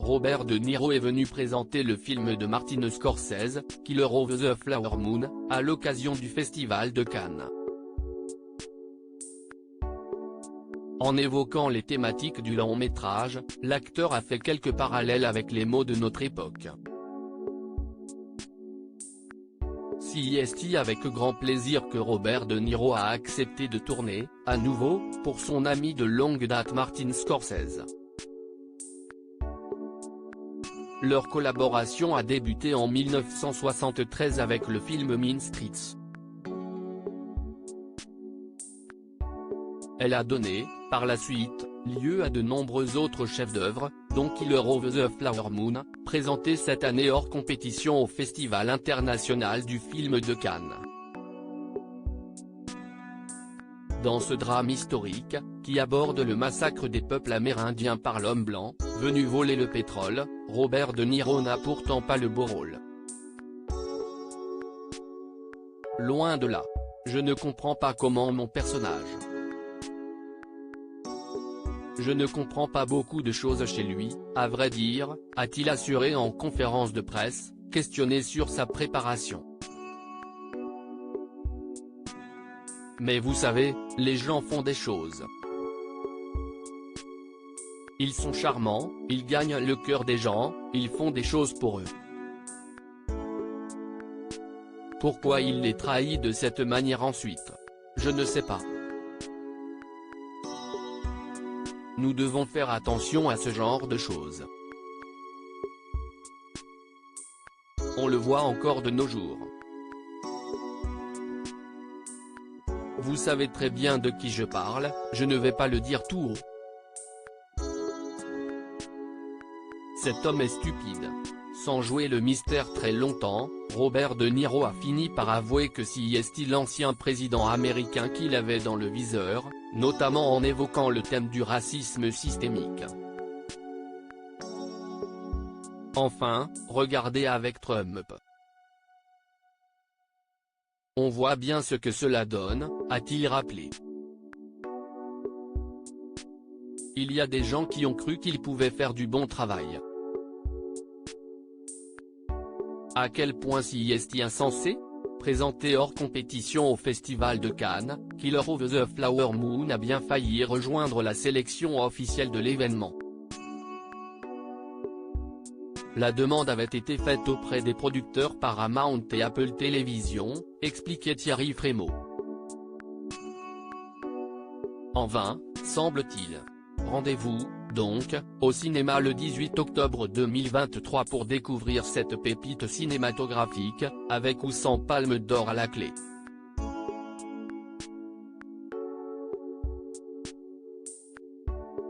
Robert De Niro est venu présenter le film de Martin Scorsese, Killer of the Flower Moon, à l'occasion du Festival de Cannes. En évoquant les thématiques du long-métrage, l'acteur a fait quelques parallèles avec les mots de notre époque. C'est avec grand plaisir que Robert De Niro a accepté de tourner, à nouveau, pour son ami de longue date Martin Scorsese. Leur collaboration a débuté en 1973 avec le film Mean Streets. Elle a donné, par la suite, lieu à de nombreux autres chefs-d'œuvre, dont Killer of the Flower Moon, présenté cette année hors compétition au Festival international du film de Cannes. Dans ce drame historique, qui aborde le massacre des peuples amérindiens par l'homme blanc, venu voler le pétrole, Robert De Niro n'a pourtant pas le beau rôle. Loin de là. Je ne comprends pas comment mon personnage. Je ne comprends pas beaucoup de choses chez lui, à vrai dire, a-t-il assuré en conférence de presse, questionné sur sa préparation. Mais vous savez, les gens font des choses. Ils sont charmants, ils gagnent le cœur des gens, ils font des choses pour eux. Pourquoi il les trahit de cette manière ensuite? Je ne sais pas. Nous devons faire attention à ce genre de choses. On le voit encore de nos jours. Vous savez très bien de qui je parle, je ne vais pas le dire tout haut. Cet homme est stupide. Sans jouer le mystère très longtemps, Robert De Niro a fini par avouer que c'est l'ancien président américain qu'il avait dans le viseur, notamment en évoquant le thème du racisme systémique. Enfin, regardez avec Trump. On voit bien ce que cela donne, a-t-il rappelé. Il y a des gens qui ont cru qu'il pouvait faire du bon travail. À quel point c'est insensé? Présenté hors compétition au Festival de Cannes, Killer of the Flower Moon a bien failli rejoindre la sélection officielle de l'événement. La demande avait été faite auprès des producteurs Paramount et Apple Television, expliquait Thierry Frémaux. En vain, semble-t-il. Rendez-vous, donc, au cinéma le 18 octobre 2023 pour découvrir cette pépite cinématographique, avec ou sans palme d'or à la clé.